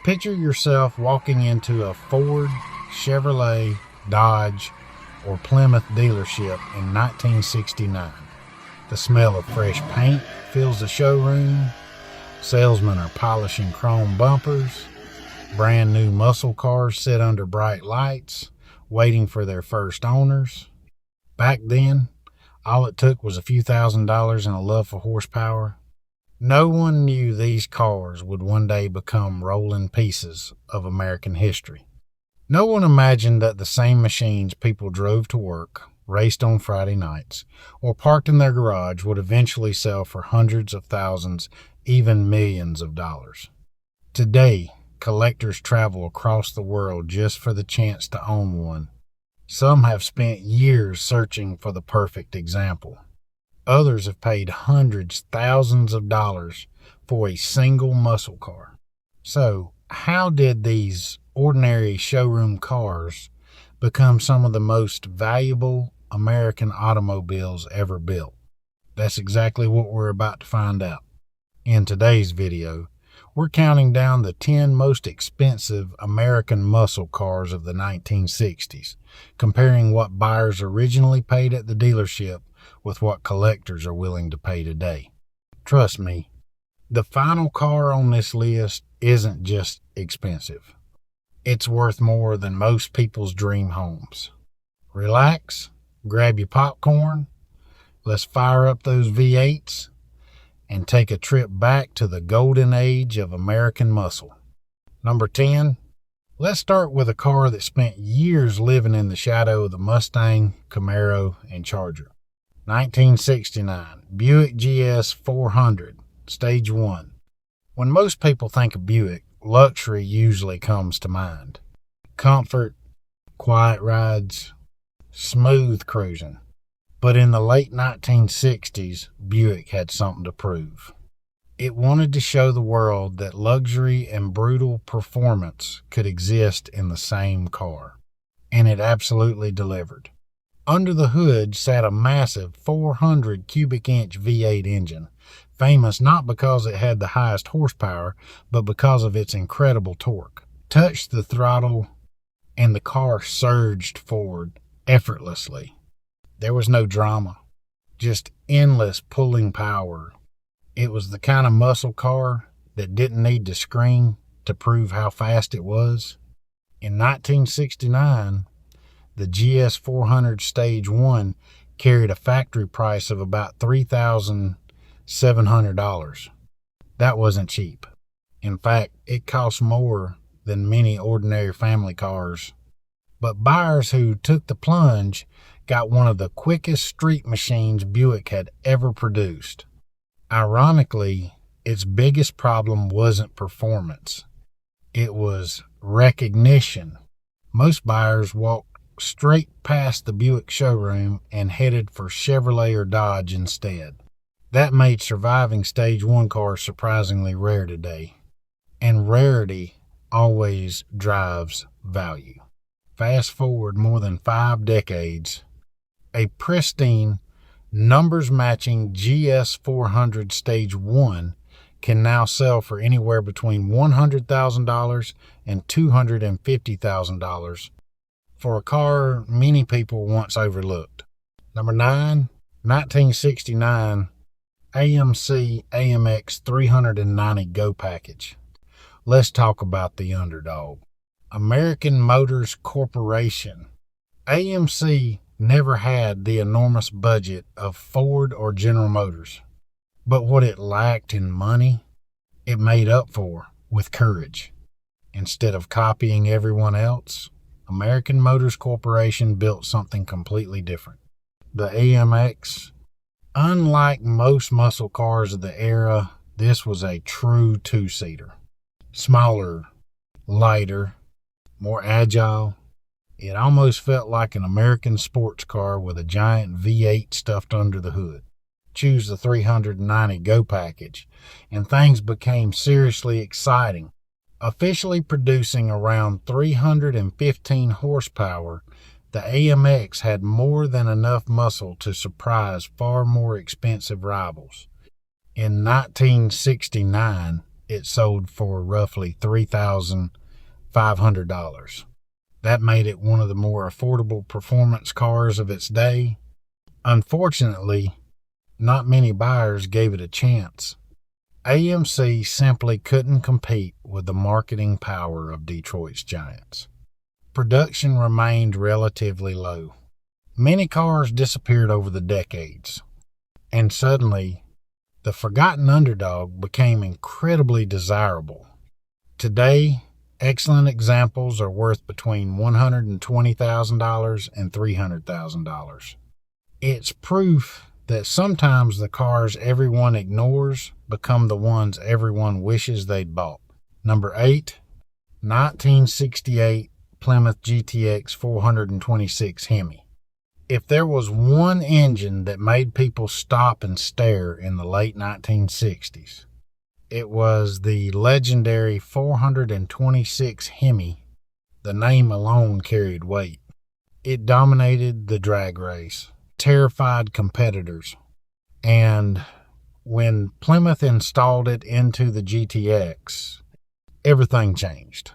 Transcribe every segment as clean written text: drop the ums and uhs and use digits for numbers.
Picture yourself walking into a Ford, Chevrolet, Dodge, or Plymouth dealership in 1969. The smell of fresh paint fills the showroom. Salesmen are polishing chrome bumpers. Brand new muscle cars sit under bright lights, waiting for their first owners. Back then, all it took was a few $1,000s and a love for horsepower. No one knew these cars would one day become rolling pieces of American history. No one imagined that the same machines people drove to work, raced on Friday nights, or parked in their garage would eventually sell for hundreds of thousands, even millions of dollars. Today, collectors travel across the world just for the chance to own one. Some have spent years searching for the perfect example. Others have paid hundreds, thousands of dollars for a single muscle car. So, how did these ordinary showroom cars become some of the most valuable American automobiles ever built? That's exactly what we're about to find out. In today's video, we're counting down the 10 most expensive American muscle cars of the 1960s, comparing what buyers originally paid at the dealership with what collectors are willing to pay today. Trust me, the final car on this list isn't just expensive. It's worth more than most people's dream homes. Relax, grab your popcorn, let's fire up those V8s, and take a trip back to the golden age of American muscle. Number 10, let's start with a car that spent years living in the shadow of the Mustang, Camaro, and Charger. 1969, Buick GS 400, Stage 1. When most people think of Buick, luxury usually comes to mind. Comfort, quiet rides, smooth cruising. But in the late 1960s, Buick had something to prove. It wanted to show the world that luxury and brutal performance could exist in the same car. And it absolutely delivered. Under the hood sat a massive 400 cubic inch V8 engine, famous not because it had the highest horsepower, but because of its incredible torque. Touch the throttle and the car surged forward effortlessly. There was no drama, just endless pulling power. It was the kind of muscle car that didn't need to scream to prove how fast it was. In 1969, the GS 400 Stage 1 carried a factory price of about $3,700. That wasn't cheap. In fact, it cost more than many ordinary family cars. But buyers who took the plunge got one of the quickest street machines Buick had ever produced. Ironically, its biggest problem wasn't performance. It was recognition. Most buyers walked straight past the Buick showroom and headed for Chevrolet or Dodge instead. That made surviving Stage 1 cars surprisingly rare today. And rarity always drives value. Fast forward more than 5 decades, a pristine, numbers-matching GS 400 Stage 1 can now sell for anywhere between $100,000 and $250,000 for a car many people once overlooked. Number 9, 1969 AMC AMX 390 Go package. Let's talk about the underdog. American Motors Corporation. AMC never had the enormous budget of Ford or General Motors, but what it lacked in money, it made up for with courage. Instead of copying everyone else, American Motors Corporation built something completely different. The AMX. Unlike most muscle cars of the era, this was a true two-seater. Smaller, lighter, more agile. It almost felt like an American sports car with a giant V8 stuffed under the hood. Choose the 390 Go package, and things became seriously exciting. Officially producing around 315 horsepower, the AMX had more than enough muscle to surprise far more expensive rivals. In 1969, it sold for roughly $3,500. That made it one of the more affordable performance cars of its day. Unfortunately, not many buyers gave it a chance. AMC simply couldn't compete with the marketing power of Detroit's giants. Production remained relatively low. Many cars disappeared over the decades, and suddenly, the forgotten underdog became incredibly desirable. Today, excellent examples are worth between $120,000 and $300,000. It's proof that sometimes the cars everyone ignores become the ones everyone wishes they'd bought. Number 8, 1968 Plymouth GTX 426 Hemi. If there was one engine that made people stop and stare in the late 1960s, it was the legendary 426 Hemi. The name alone carried weight. It dominated the drag race, terrified competitors, and when Plymouth installed it into the GTX, everything changed.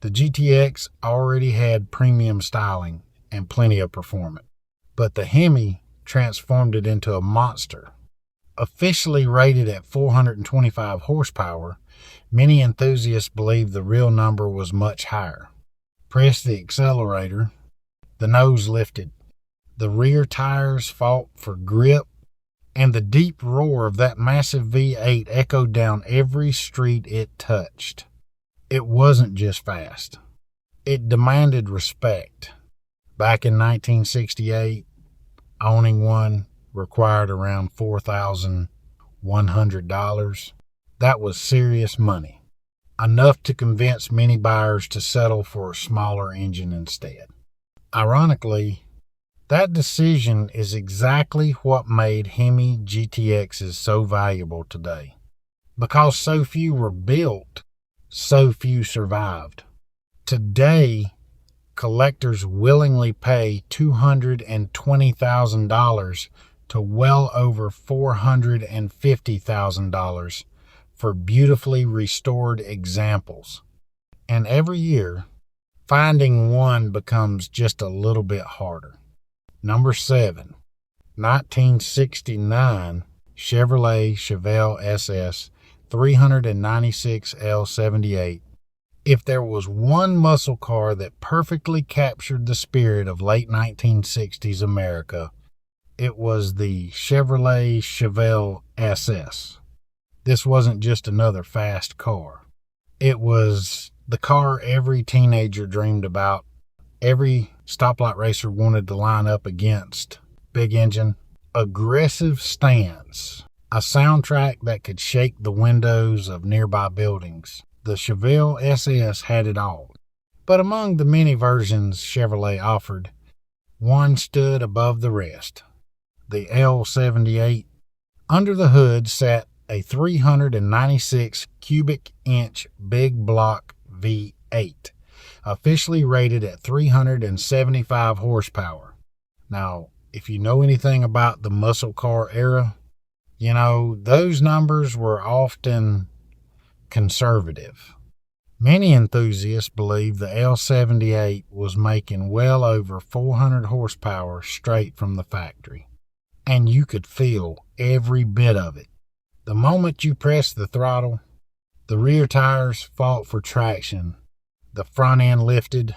The GTX already had premium styling and plenty of performance, but the Hemi transformed it into a monster. Officially rated at 425 horsepower, many enthusiasts believe the real number was much higher. Press the accelerator, the nose lifted, the rear tires fought for grip, and the deep roar of that massive V8 echoed down every street it touched. It wasn't just fast. It demanded respect. Back in 1968, owning one required around $4,100. That was serious money, enough to convince many buyers to settle for a smaller engine instead. Ironically, that decision is exactly what made Hemi GTXs so valuable today. Because so few were built, so few survived. Today, collectors willingly pay $220,000 to well over $450,000 for beautifully restored examples. And every year, finding one becomes just a little bit harder. Number 7, 1969 Chevrolet Chevelle SS 396L78. If there was one muscle car that perfectly captured the spirit of late 1960s America, it was the Chevrolet Chevelle SS. This wasn't just another fast car. It was the car every teenager dreamed about. Every stoplight racer wanted to line up against. Big engine, aggressive stance, a soundtrack that could shake the windows of nearby buildings. The Chevelle SS had it all. But among the many versions Chevrolet offered, one stood above the rest. The L78. Under the hood sat a 396 cubic inch big block V8, officially rated at 375 horsepower. Now, if you know anything about the muscle car era, you know those numbers were often conservative. Many enthusiasts believe the L78 was making well over 400 horsepower straight from the factory, and you could feel every bit of it. The moment you pressed the throttle, the rear tires fought for traction, the front end lifted,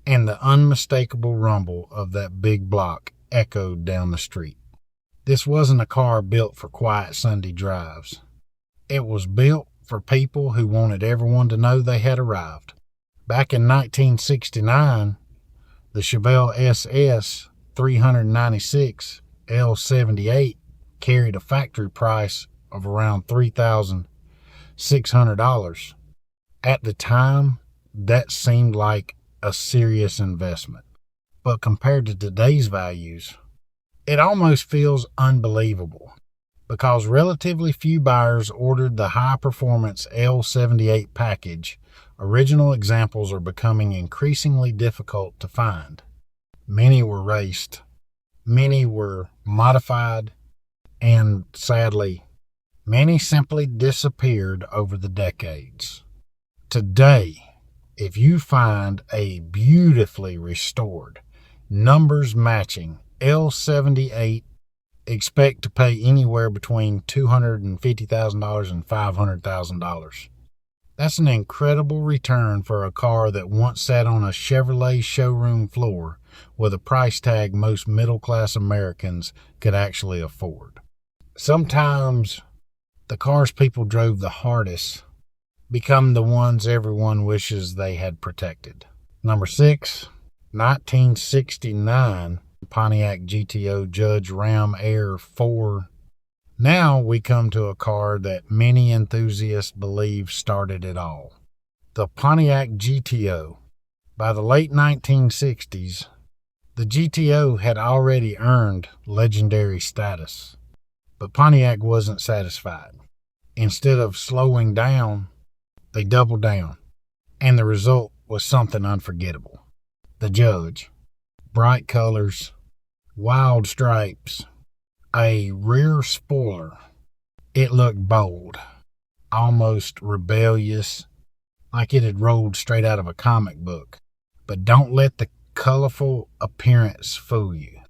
and the unmistakable rumble of that big block echoed down the street. This wasn't a car built for quiet Sunday drives. It was built for people who wanted everyone to know they had arrived. Back in 1969, the Chevelle SS 396 L78 carried a factory price of around $3,600. At the time, that seemed like a serious investment. But compared to today's values, it almost feels unbelievable, because relatively few buyers ordered the high-performance L78 package. Original examples are becoming increasingly difficult to find. Many were raced, many were modified, and sadly, Many simply disappeared over the decades. Today, if you find a beautifully restored, numbers matching L78, expect to pay anywhere between $250,000 and $500,000. That's an incredible return for a car that once sat on a Chevrolet showroom floor with a price tag most middle-class Americans could actually afford. Sometimes the cars people drove the hardest become the ones everyone wishes they had protected. Number 6, 1969 Pontiac GTO Judge Ram Air 4. Now we come to a car that many enthusiasts believe started it all. The Pontiac GTO. By the late 1960s, the GTO had already earned legendary status. But Pontiac wasn't satisfied. Instead of slowing down, they doubled down. And the result was something unforgettable. The Judge. Bright colors, wild stripes, a rear spoiler. It looked bold, almost rebellious, like it had rolled straight out of a comic book. But don't let the colorful appearance fool you.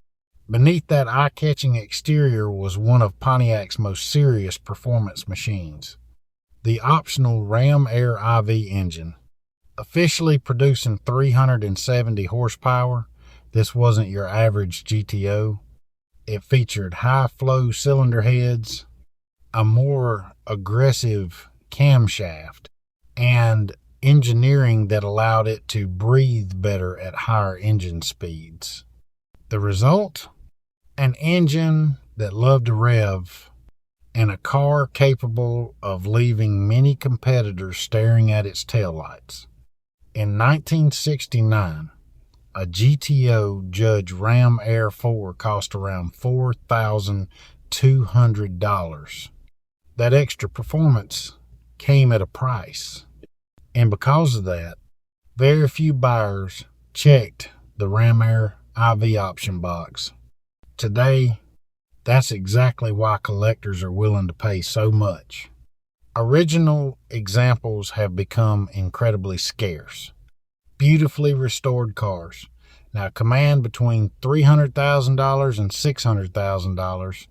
Beneath that eye-catching exterior was one of Pontiac's most serious performance machines, the optional Ram Air IV engine. Officially producing 370 horsepower, this wasn't your average GTO. It featured high-flow cylinder heads, a more aggressive camshaft, and engineering that allowed it to breathe better at higher engine speeds. The result? An engine that loved to rev, and a car capable of leaving many competitors staring at its taillights. In 1969, a GTO Judge Ram Air 4 cost around $4,200. That extra performance came at a price. And because of that, very few buyers checked the Ram Air IV option box. Today, that's exactly why collectors are willing to pay so much. Original examples have become incredibly scarce. Beautifully restored cars now command between $300,000 and $600,000,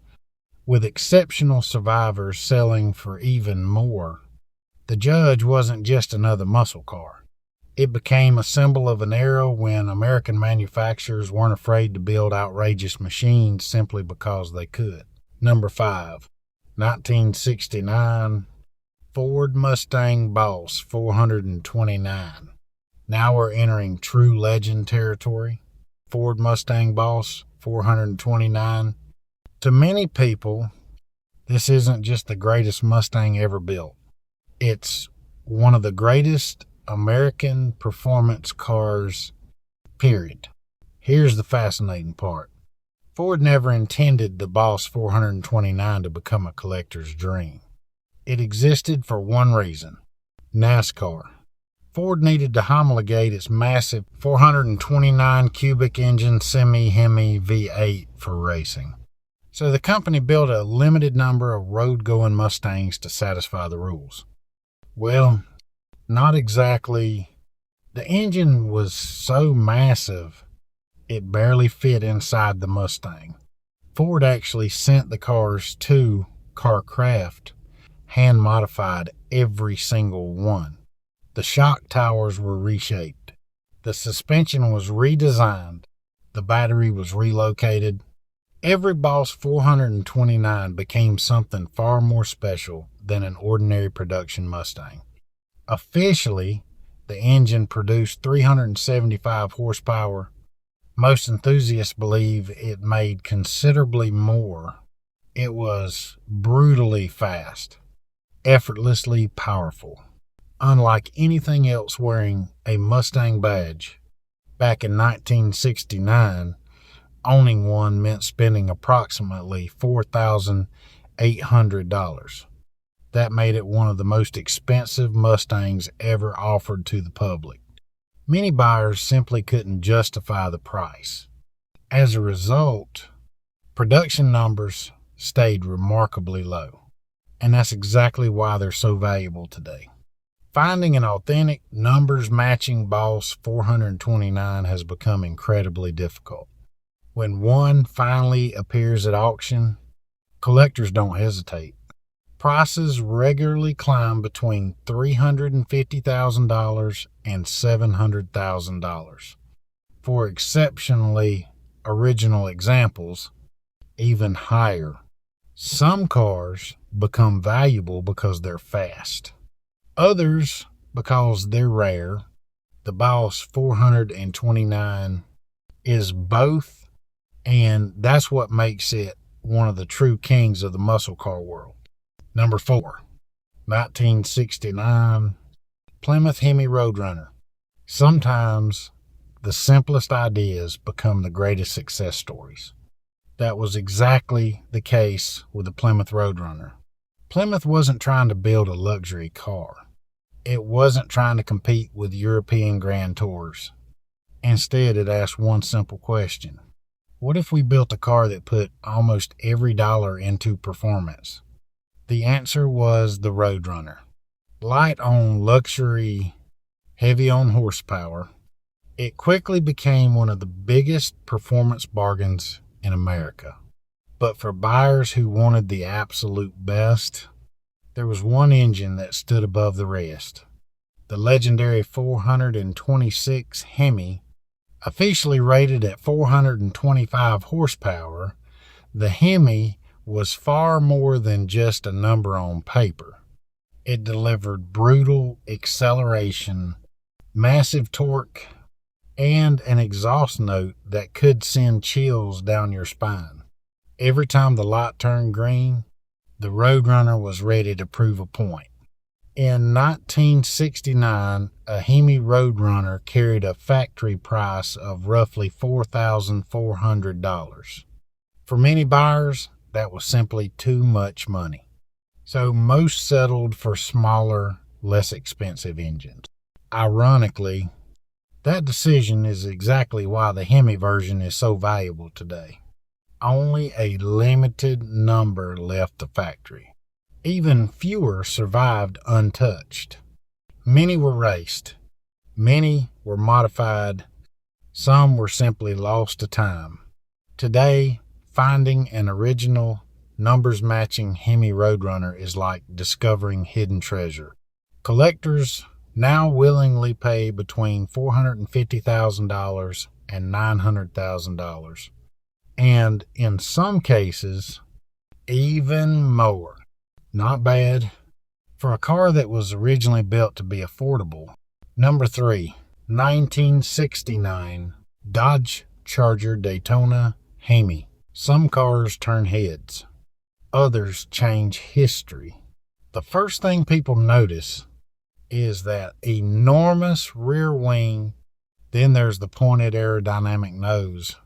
with exceptional survivors selling for even more. The Judge wasn't just another muscle car. It became a symbol of an era when American manufacturers weren't afraid to build outrageous machines simply because they could. Number 5, 1969 Ford Mustang Boss 429. Now we're entering true legend territory. Ford Mustang Boss 429. To many people, this isn't just the greatest Mustang ever built. It's one of the greatest American performance cars, period. Here's the fascinating part. Ford never intended the Boss 429 to become a collector's dream. It existed for one reason: NASCAR. Ford needed to homologate its massive 429 cubic engine semi-Hemi V8 for racing. So the company built a limited number of road-going Mustangs to satisfy the rules. Well, not exactly. The engine was so massive, it barely fit inside the Mustang. Ford actually sent the cars to Carcraft, hand-modified every single one. The shock towers were reshaped. The suspension was redesigned. The battery was relocated. Every Boss 429 became something far more special than an ordinary production Mustang. Officially, the engine produced 375 horsepower. Most enthusiasts believe it made considerably more. It was brutally fast, effortlessly powerful. Unlike anything else wearing a Mustang badge, back in 1969, owning one meant spending approximately $4,800. That made it one of the most expensive Mustangs ever offered to the public. Many buyers simply couldn't justify the price. As a result, production numbers stayed remarkably low. and that's exactly why they're so valuable today. Finding an authentic, numbers-matching Boss 429 has become incredibly difficult. When one finally appears at auction, collectors don't hesitate. Prices regularly climb between $350,000 and $700,000. For exceptionally original examples, even higher. Some cars become valuable because they're fast. Others because they're rare. The Boss 429 is both, and that's what makes it one of the true kings of the muscle car world. Number 4, 1969 Plymouth HEMI Roadrunner. Sometimes the simplest ideas become the greatest success stories. That was exactly the case with the Plymouth Roadrunner. Plymouth wasn't trying to build a luxury car. It wasn't trying to compete with European Grand Tours. Instead, it asked one simple question. What if we built a car that put almost every dollar into performance? The answer was the Roadrunner. Light on luxury, heavy on horsepower, it quickly became one of the biggest performance bargains in America. But for buyers who wanted the absolute best, there was one engine that stood above the rest. The legendary 426 Hemi, officially rated at 425 horsepower, the Hemi was far more than just a number on paper. It delivered brutal acceleration, massive torque, and an exhaust note that could send chills down your spine. Every time the light turned green, the Roadrunner was ready to prove a point. In 1969, a Hemi Roadrunner carried a factory price of roughly $4,400. For many buyers, that was simply too much money. So most settled for smaller, less expensive engines. Ironically, that decision is exactly why the Hemi version is so valuable today. Only a limited number left the factory. Even fewer survived untouched. Many were raced. Many were modified. Some were simply lost to time. Today, finding an original, numbers-matching Hemi Roadrunner is like discovering hidden treasure. Collectors now willingly pay between $450,000 and $900,000. And in some cases, even more. Not bad for a car that was originally built to be affordable. Number 3, 1969 Dodge Charger Daytona HEMI. Some cars turn heads. Others change history. The first thing people notice is that enormous rear wing. Then there's the pointed aerodynamic nose.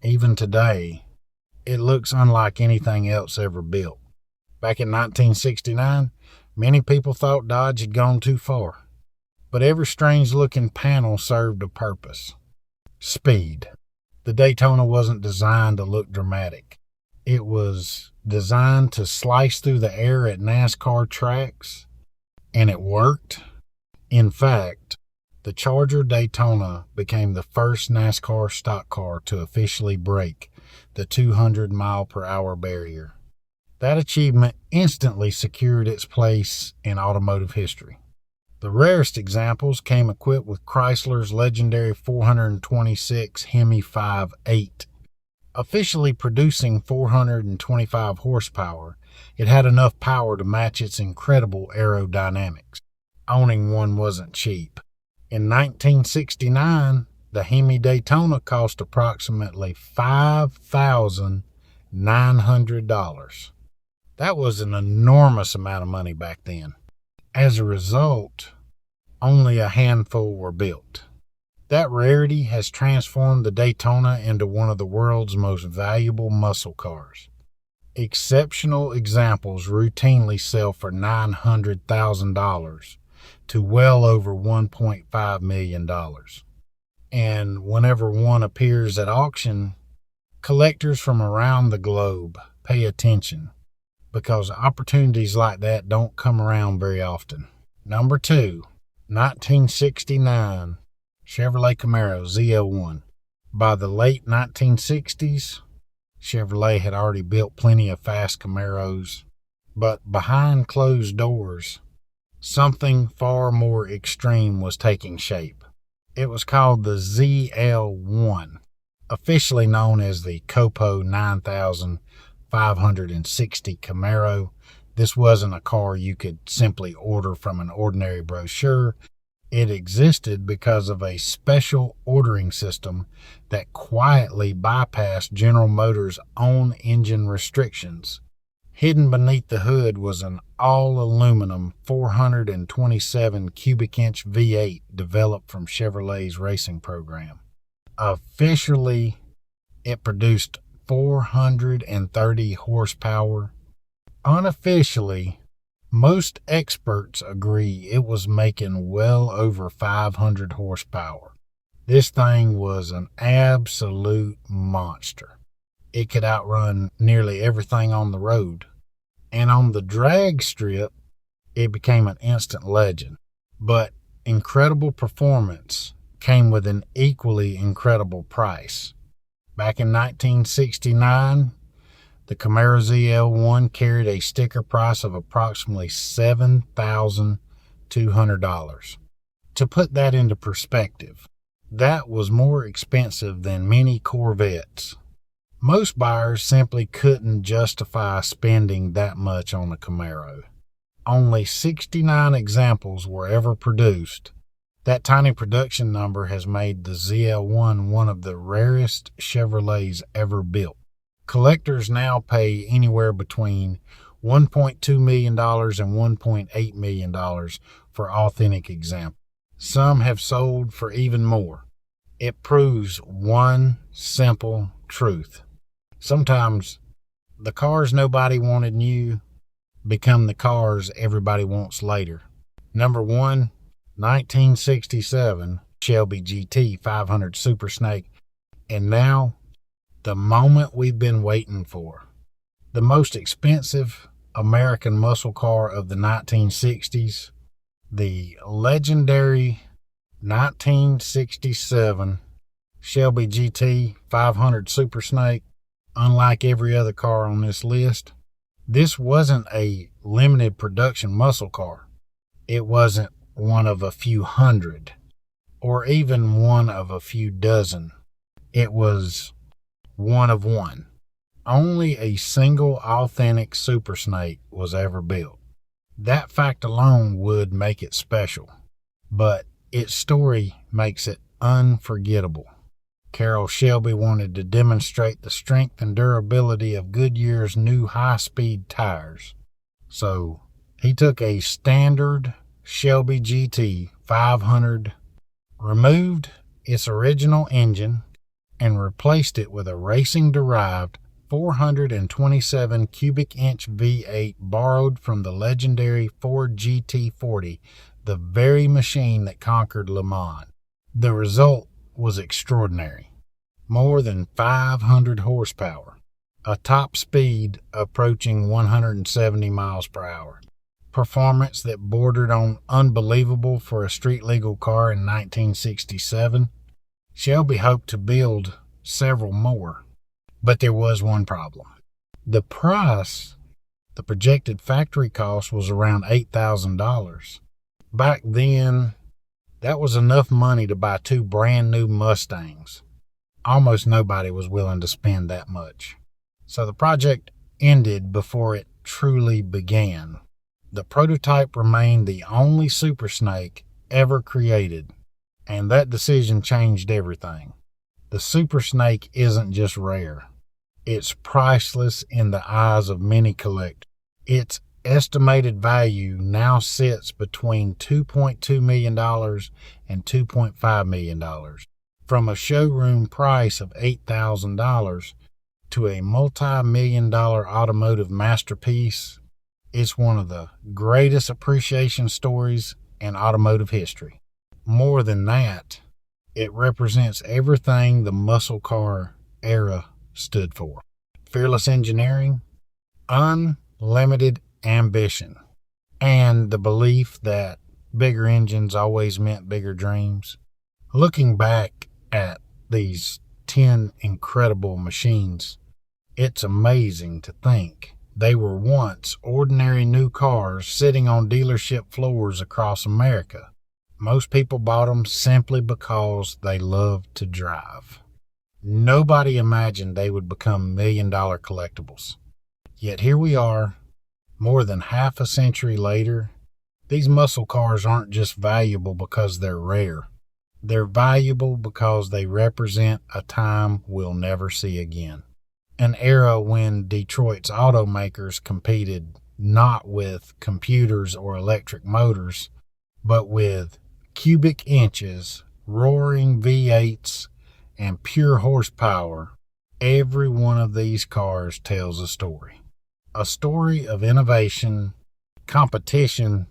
Even today, it looks unlike anything else ever built. Back in 1969, many people thought Dodge had gone too far. But every strange-looking panel served a purpose. Speed. The Daytona wasn't designed to look dramatic. It was designed to slice through the air at NASCAR tracks, and it worked. In fact, the Charger Daytona became the first NASCAR stock car to officially break the 200-mile-per-hour barrier. That achievement instantly secured its place in automotive history. The rarest examples came equipped with Chrysler's legendary 426 Hemi 5.8. Officially producing 425 horsepower, it had enough power to match its incredible aerodynamics. Owning one wasn't cheap. In 1969, the Hemi Daytona cost approximately $5,900. That was an enormous amount of money back then. As a result, only a handful were built. That rarity has transformed the Daytona into one of the world's most valuable muscle cars. Exceptional examples routinely sell for $900,000 to well over $1.5 million. And whenever one appears at auction, collectors from around the globe pay attention. because opportunities like that don't come around very often. Number 2, 1969 Chevrolet Camaro ZL1. By the late 1960s, Chevrolet had already built plenty of fast Camaros, but behind closed doors, something far more extreme was taking shape. It was called the ZL1, officially known as the Copo 9560 Camaro. This wasn't a car you could simply order from an ordinary brochure. It existed because of a special ordering system that quietly bypassed General Motors' own engine restrictions. Hidden beneath the hood was an all-aluminum 427 cubic inch V8 developed from Chevrolet's racing program. Officially, it produced 430 horsepower. Unofficially, most experts agree it was making well over 500 horsepower. This thing was an absolute monster. It could outrun nearly everything on the road. And on the drag strip, it became an instant legend. But incredible performance came with an equally incredible price. Back in 1969, the Camaro ZL1 carried a sticker price of approximately $7,200. To put that into perspective, that was more expensive than many Corvettes. Most buyers simply couldn't justify spending that much on a Camaro. Only 69 examples were ever produced. That tiny production number has made the ZL1 one of the rarest Chevrolets ever built. Collectors now pay anywhere between $1.2 million and $1.8 million for authentic examples. Some have sold for even more. It proves one simple truth. Sometimes the cars nobody wanted new become the cars everybody wants later. Number 1, 1967 Shelby GT500 Super Snake. And now, the moment we've been waiting for. The most expensive American muscle car of the 1960s, the legendary 1967 Shelby GT500 Super Snake. Unlike every other car on this list, this wasn't a limited production muscle car. It wasn't one of a few hundred, or even one of a few dozen. It was one of one. Only a single authentic Super Snake was ever built. That fact alone would make it special, but its story makes it unforgettable. Carroll Shelby wanted to demonstrate the strength and durability of Goodyear's new high-speed tires. So he took a standard Shelby GT 500, removed its original engine, and replaced it with a racing-derived 427 cubic inch V8 borrowed from the legendary Ford GT40, the very machine that conquered Le Mans. The result was extraordinary. More than 500 horsepower, a top speed approaching 170 miles per hour, performance that bordered on unbelievable for a street-legal car in 1967. Shelby hoped to build several more, but there was one problem. The price, the projected factory cost, was around $8,000. Back then, that was enough money to buy 2 brand new Mustangs. Almost nobody was willing to spend that much. So the project ended before it truly began. The prototype remained the only Super Snake ever created, and that decision changed everything. The Super Snake isn't just rare. It's priceless in the eyes of many collectors. Its estimated value now sits between $2.2 million and $2.5 million. From a showroom price of $8,000 to a multi-million-dollar automotive masterpiece, it's one of the greatest appreciation stories in automotive history. More than that, it represents everything the muscle car era stood for. Fearless engineering, limited ambition, and the belief that bigger engines always meant bigger dreams. Looking back at these 10 incredible machines, it's amazing to think they were once ordinary new cars sitting on dealership floors across America. Most people bought them simply because they loved to drive. Nobody imagined they would become million-dollar collectibles. Yet here we are, more than half a century later. These muscle cars aren't just valuable because they're rare. They're valuable because they represent a time we'll never see again. An era when Detroit's automakers competed not with computers or electric motors, but with cubic inches, roaring V8s, and pure horsepower. Every one of these cars tells a story. A story of innovation, competition,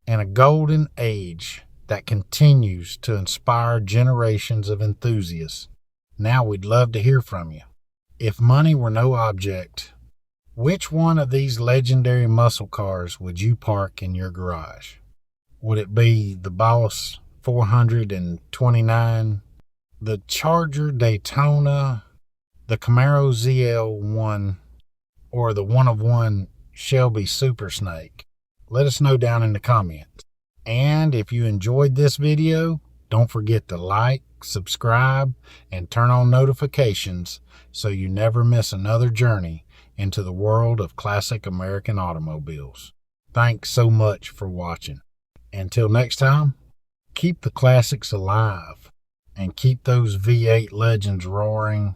and a golden age that continues to inspire generations of enthusiasts. Now we'd love to hear from you. If money were no object, which one of these legendary muscle cars would you park in your garage? Would it be the Boss 429, the Charger Daytona, the Camaro ZL1, or the one-of-one Shelby Super Snake? Let us know down in the comments. And if you enjoyed this video, don't forget to like, subscribe, and turn on notifications so you never miss another journey into the world of classic American automobiles. Thanks so much for watching. Until next time, keep the classics alive and keep those V8 legends roaring.